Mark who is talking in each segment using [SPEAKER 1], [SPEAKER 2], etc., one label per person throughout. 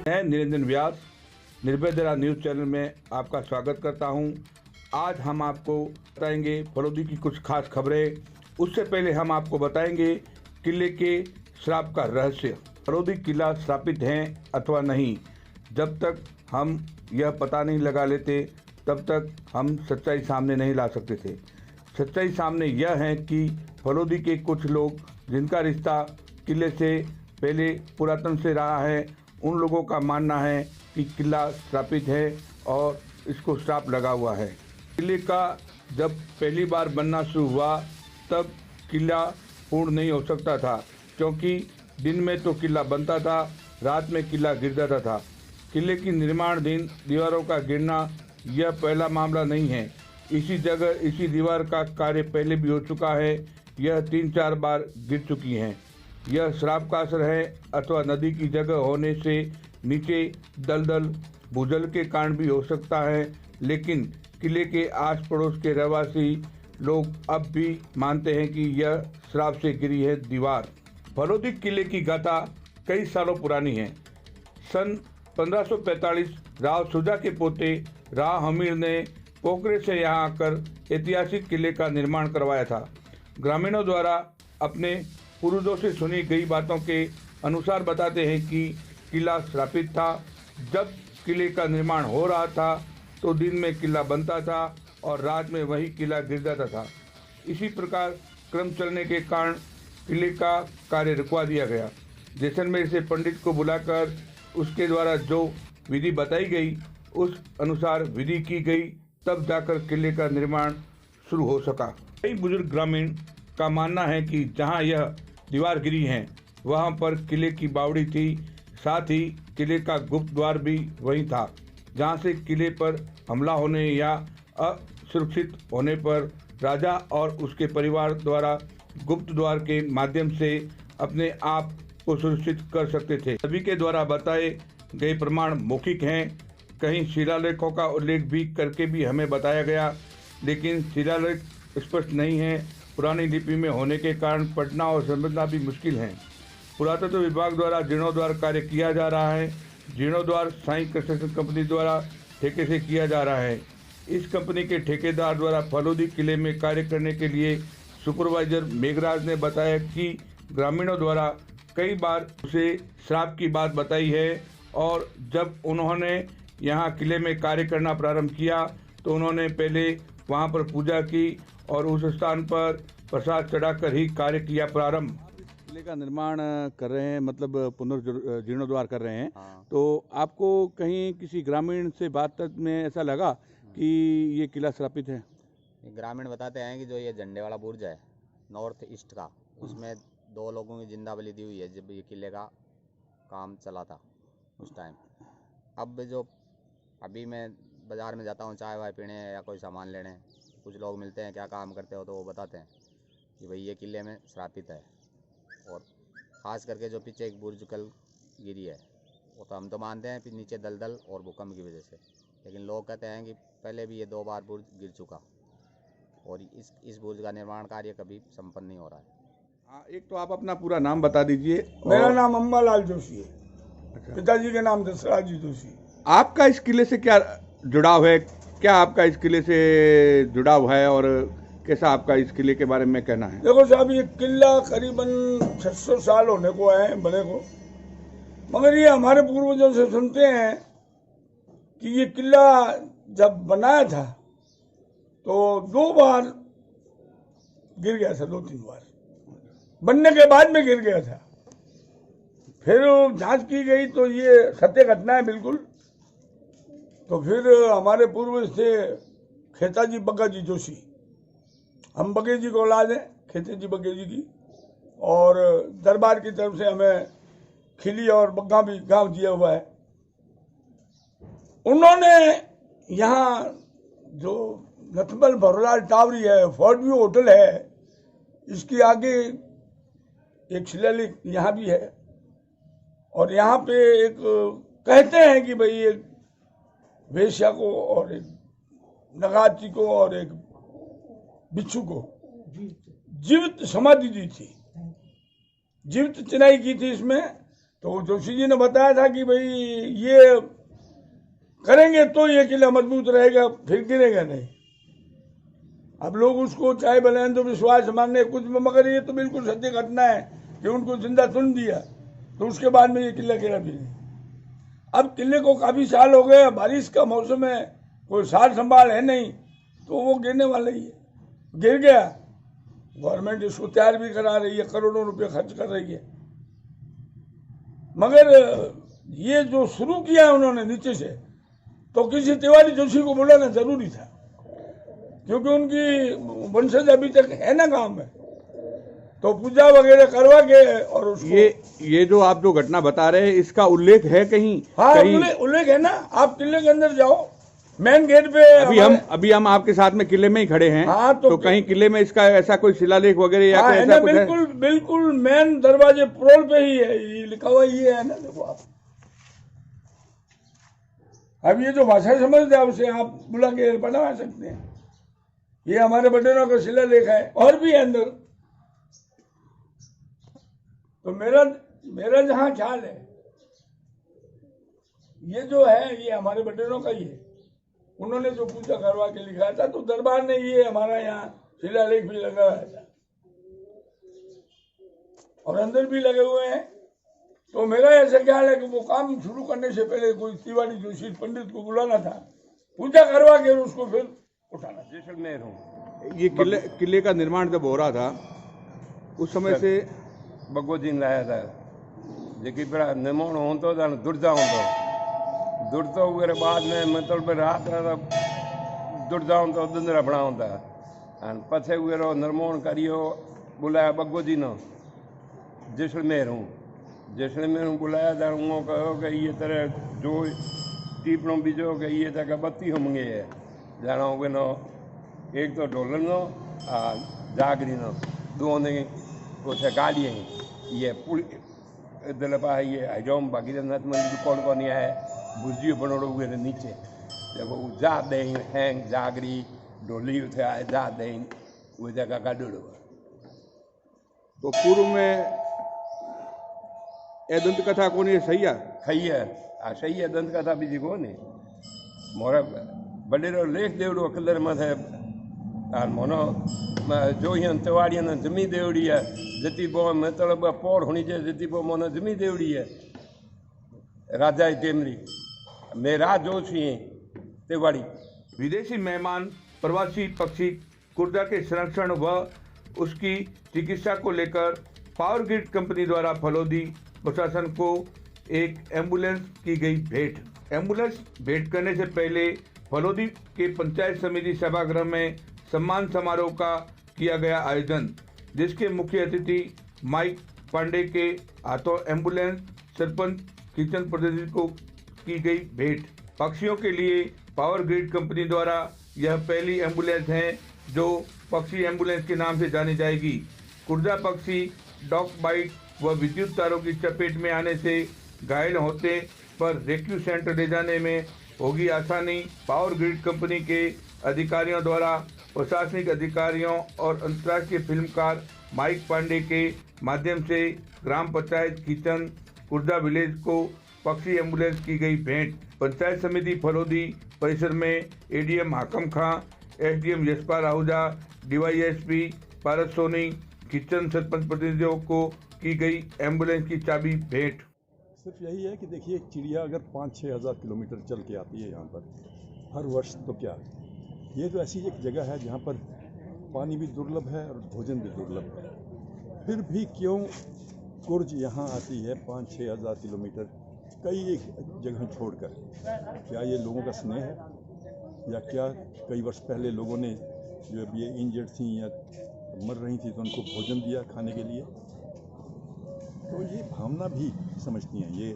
[SPEAKER 1] मैं निरंजन व्यास निर्भय धारा न्यूज़ चैनल में आपका स्वागत करता हूं। आज हम आपको बताएंगे फलोदी की कुछ खास खबरें। उससे पहले हम आपको बताएंगे किले के श्राप का रहस्य। फलोदी किला श्रापित है अथवा नहीं, जब तक हम यह पता नहीं लगा लेते तब तक हम सच्चाई सामने नहीं ला सकते थे। सच्चाई सामने यह है कि फलोदी के कुछ लोग जिनका रिश्ता किले से पहले पुरातन से रहा है, उन लोगों का मानना है कि किला श्रापित है और इसको श्राप लगा हुआ है। किले का जब पहली बार बनना शुरू हुआ तब किला पूर्ण नहीं हो सकता था, क्योंकि दिन में तो किला बनता था, रात में किला गिर जाता था। किले की निर्माणाधीन दीवारों का गिरना यह पहला मामला नहीं है। इसी जगह इसी दीवार का कार्य पहले भी हो चुका है। यह 3-4 बार गिर चुकी हैं। यह श्राप का असर है अथवा नदी की जगह होने से नीचे दलदल भूजल के कारण भी हो सकता है, लेकिन किले के आस पड़ोस के रहवासी लोग अब भी मानते हैं कि यह श्राप से गिरी है दीवार। फलोदी किले की गाथा कई सालों पुरानी है। सन 1545 राव सुजा के पोते राव हमीर ने पोखरे से यहाँ आकर ऐतिहासिक किले का निर्माण करवाया था। ग्रामीणों द्वारा अपने पूर्वजों से सुनी गई बातों के अनुसार बताते हैं कि किला श्रापित था। जब किले का निर्माण हो रहा था तो दिन में किला बनता था और रात में वही किला गिर जाता था। इसी प्रकार क्रम चलने के कारण किले का कार्य रुकवा दिया गया। जैसलमेर से पंडित को बुलाकर उसके द्वारा जो विधि बताई गई उस अनुसार विधि की गई, तब जाकर किले का निर्माण शुरू हो सका। कई बुजुर्ग ग्रामीण का मानना है कि जहां यह दीवार गिरी है वहां पर किले की बावड़ी थी। साथ ही किले का गुप्त द्वार भी वहीं था, जहां से किले पर हमला होने या असुरक्षित होने पर राजा और उसके परिवार द्वारा गुप्त द्वार के माध्यम से अपने आप को सुरक्षित कर सकते थे। सभी के द्वारा बताए गए प्रमाण मौखिक हैं। कहीं शिलालेखों का उल्लेख भी करके भी हमें बताया गया, लेकिन शिलालेख स्पष्ट नहीं है। पुरानी लिपि में होने के कारण पढ़ना और समझना भी मुश्किल है। पुरातत्व विभाग द्वारा जीर्णोद्धार कार्य किया जा रहा है। जीर्णोद्धार साई कंस्ट्रक्शन कंपनी द्वारा ठेके से किया जा रहा है। इस कंपनी के ठेकेदार द्वारा फलोदी किले में कार्य करने के लिए सुपरवाइजर मेघराज ने बताया कि ग्रामीणों द्वारा कई बार उसे श्राप की बात बताई है और जब उन्होंने यहाँ किले में कार्य करना प्रारंभ किया तो उन्होंने पहले वहाँ पर पूजा की और उस स्थान पर प्रसाद चढ़ाकर ही कार्य किया प्रारंभ। किले का निर्माण कर रहे हैं, मतलब पुनर्जीर्णोद्धार कर रहे हैं। तो आपको कहीं किसी ग्रामीण से बात में ऐसा लगा कि ये किला श्रापित है?
[SPEAKER 2] ग्रामीण बताते हैं कि जो ये झंडे वाला बुर्ज है नॉर्थ ईस्ट का, उसमें 2 लोगों की जिंदा बलि दी हुई है जब ये किले का काम चला था उस टाइम। अब जो अभी मैं बाज़ार में जाता हूँ चाय वाय पीने या कोई सामान लेने, कुछ लोग मिलते हैं, क्या काम करते हो, तो वो बताते हैं कि भाई ये किले में श्रापित है। और ख़ास करके जो पीछे एक बुर्ज कल गिरी है वो तो हम तो मानते हैं कि नीचे दलदल और भूकंप की वजह से, लेकिन लोग कहते हैं कि पहले भी ये 2 बार बुर्ज गिर चुका और इस बुर्ज का निर्माण कार्य कभी संपन्न नहीं हो रहा है।
[SPEAKER 1] एक तो आप अपना पूरा नाम बता दीजिए।
[SPEAKER 3] मेरा नाम अम्बालाल जोशी है। अच्छा। पिताजी के नाम दशराज जी जोशी।
[SPEAKER 1] आपका इस किले से क्या जुड़ाव है? क्या आपका इस किले से जुड़ाव है और कैसा आपका इस किले के बारे में कहना है?
[SPEAKER 3] देखो साहब, ये किला करीबन 600 साल होने को है बने को, मगर ये हमारे पूर्वजों से सुनते हैं कि ये किला जब बनाया था तो 2 बार गिर गया था, 2-3 बार बनने के बाद में गिर गया था। फिर जांच की गई तो ये सत्य घटना है बिल्कुल। तो फिर हमारे पूर्वज थे खेताजी बग्गाजी जोशी, हम बघेल जी को औलाद हैं खेताजी बघेल जी की, और दरबार की तरफ से हमें खिली और बग्गा भी गांव दिया हुआ है। उन्होंने यहाँ जो नथमल भरोलाल टावरी है, फोर्ट व्यू होटल है, इसकी आगे एक शिलालेख यहाँ भी है। और यहाँ पे एक कहते हैं कि भाई एक वेश्या को और एक नगाती को और एक बिच्छू को जीवित समाधि दी थी, जीवित चिनाई की थी इसमें, तो जोशी जी ने बताया था कि भाई ये करेंगे तो ये किला मजबूत रहेगा, फिर गिरेगा नहीं। अब लोग उसको चाहे बनाए तो विश्वास मानने कुछ में, मगर ये तो बिल्कुल सत्य घटना है कि उनको जिंदा सुन दिया तो उसके बाद में ये किला गिरा भी नहीं। अब किले को काफी साल हो गए, बारिश का मौसम है, कोई सार संभाल है नहीं, तो वो गिरने वाला ही है। गिर गया, गवर्नमेंट इसको तैयार भी करा रही है, करोड़ों रुपए खर्च कर रही है, मगर ये जो शुरू किया है उन्होंने नीचे से, तो किसी तिवारी जोशी को बुलाना जरूरी था, क्योंकि उनकी वंशज अभी तक है ना गांव में, तो पूजा वगैरह करवा के और उसको
[SPEAKER 1] ये जो आप जो घटना बता रहे हैं इसका उल्लेख है कहीं?
[SPEAKER 3] हाँ,
[SPEAKER 1] कहीं
[SPEAKER 3] उल्लेख है ना। आप किले के अंदर जाओ, मेन गेट पे
[SPEAKER 1] अभी हम आपके साथ में किले में ही खड़े हैं।
[SPEAKER 3] हाँ,
[SPEAKER 1] तो कहीं किले में इसका ऐसा कोई शिलालेख वगैरह या
[SPEAKER 3] हाँ,
[SPEAKER 1] कोई
[SPEAKER 3] है
[SPEAKER 1] ऐसा
[SPEAKER 3] ना,
[SPEAKER 1] कुछ
[SPEAKER 3] बिल्कुल बिल्कुल मेन दरवाजे प्रोल पे ही है, ये लिखा हुआ ये है ना, देखो आप। अब ये जो भाषा समझते हैं उसे आप बुला के बनवा सकते हैं। ये हमारे बटेरों का शिलालेख है, और भी है अंदर। तो मेरा जहां ख्याल है, ये जो है ये हमारे बटेरों का ही है। उन्होंने जो पूजा करवा के लिखा था, तो दरबार ने ये हमारा यहाँ शिलालेख भी लगाया था और अंदर भी लगे हुए हैं। तो मेरा ऐसा ख्याल है कि वो काम शुरू करने से पहले कोई तिवारी जोशी पंडित को बुलाना था, पूजा करवा के उसको फिर उठाना।
[SPEAKER 4] जैसलमेर हूँ।
[SPEAKER 1] ये किले का निर्माण जब हो रहा था उस समय से
[SPEAKER 4] भगवती ने लाया था जेकी पर निर्माण होंदो था, दुर्जा होंदो दुर्जो वगैरह बाद में मतलब रात दुर्जा होंदो दुंदरा बना होंदा पछे वगैरह निर्माण करियो बुलाया भगवती ने। जैसलमेर हूँ बुलाया था, उहो कहो कि ये तरह जो टीपणों बीजो कि ये तक बत्ती होंगे है जाना होगे नो एक तो ढोलन नो जागरी नो दो ने उसे गाली ये पुल दिल पा ये हजोम बाकी नथ मंदिर कौन कौन है भुजियो बनोड़ो हुए नीचे देखो जा दे हैंग जागरी ढोली उठे आए जा दे वो जगह का डुड़ो।
[SPEAKER 1] तो पूर्व में ए दंत कथा को नहीं सही है
[SPEAKER 4] सही है दंत कथा बीजी को ने मोरा बडेरो लेख देवड़ो कलर मथे मोनो जो ही तिवाड़ी ने जमी देवड़ी है जती पो मतलब पौड़ होनी चाहिए जती पो मोनो जमी देवड़ी है राजा टेमरी मेरा जोशी तिवाड़ी।
[SPEAKER 1] विदेशी मेहमान प्रवासी पक्षी कुर्जा के संरक्षण व उसकी चिकित्सा को लेकर पावर ग्रिड कंपनी द्वारा फलोदी प्रशासन को एक एम्बुलेंस की गई भेंट। एम्बुलेंस भेंट करने से पहले फलोदी के पंचायत समिति सभागृह में सम्मान समारोह का किया गया आयोजन, जिसके मुख्य अतिथि माइक पांडे के हाथों एम्बुलेंस सरपंच किचन प्रतिनिधि को की गई भेंट। पक्षियों के लिए पावर ग्रिड कंपनी द्वारा यह पहली एम्बुलेंस है जो पक्षी एम्बुलेंस के नाम से जानी जाएगी। कुर्जा पक्षी डॉग बाइट व विद्युत तारों की चपेट में आने से घायल होते पर रेस्क्यू सेंटर ले जाने में होगी आसानी। पावर ग्रिड कंपनी के अधिकारियों द्वारा प्रशासनिक अधिकारियों और अंतर्राष्ट्रीय फिल्मकार माइक पांडे के माध्यम से ग्राम पंचायत किचन कुर्जा विलेज को पक्षी एम्बुलेंस की गई भेंट। पंचायत समिति फलोदी परिसर में एडीएम हाकम खां, एसडीएम यशपाल आहूजा, डीवाईएसपी पारस सोनी, किचन सरपंच प्रतिनिधियों को की गई एम्बुलेंस की चाबी भेंट।
[SPEAKER 5] सिर्फ यही है कि देखिए चिड़िया अगर 5-6 हज़ार किलोमीटर चल के आती है यहाँ पर हर वर्ष, तो क्या ये तो ऐसी एक जगह है जहाँ पर पानी भी दुर्लभ है और भोजन भी दुर्लभ है, फिर भी क्यों कुर्ज यहाँ आती है 5-6 हज़ार किलोमीटर कई एक जगह छोड़कर? क्या ये लोगों का स्नेह है या क्या कई वर्ष पहले लोगों ने जो अब ये इंजर्ड थी या मर रही थी तो उनको भोजन दिया खाने के लिए? तो ये भावना भी समझती हैं, ये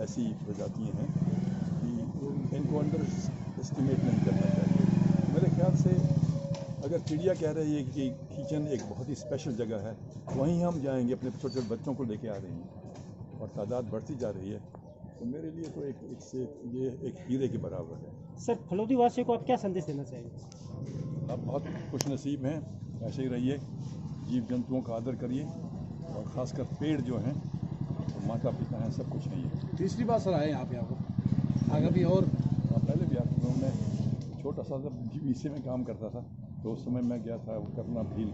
[SPEAKER 5] ऐसी प्रजातियां हैं कि इनको अंडर एस्टिमेट नहीं करना चाहिए। मेरे ख्याल से अगर चिड़िया कह रही है कि किचन एक बहुत ही स्पेशल जगह है, वहीं हम जाएंगे, अपने छोटे छोटे बच्चों को लेके आ रहे हैं और तादाद बढ़ती जा रही है, तो मेरे लिए तो ये एक हीरे के बराबर है।
[SPEAKER 6] सर, फलोदी वासियों को आप क्या संदेश देना चाहिए?
[SPEAKER 5] आप बहुत खुश नसीब हैं, ऐसे ही रहिए, जीव जंतुओं का आदर करिए और ख़ासकर पेड़ जो हैं तो माता पिता हैं, सब कुछ है ये।
[SPEAKER 7] तीसरी बार सर आए आप यहाँ पर, आगे भी और
[SPEAKER 5] पहले भी आता था, मैं छोटा सा जब बीसी में काम करता था तो उस समय मैं गया था वो करना भील,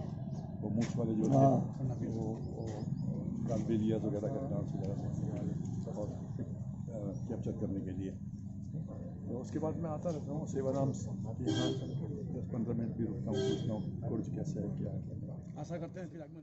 [SPEAKER 5] वो मूछ वाले जो थे वो गालबेलियाज वगैरह का डांस वगैरह और कैप्चर करने के लिए। तो उसके बाद मैं आता रहता हूँ सेवाराम यहाँ 10-15 मिनट भी रुकता हूँ, पूछता हूँ कुर्ज कैसे है क्या है।
[SPEAKER 7] आशा करते हैं फिर आगमन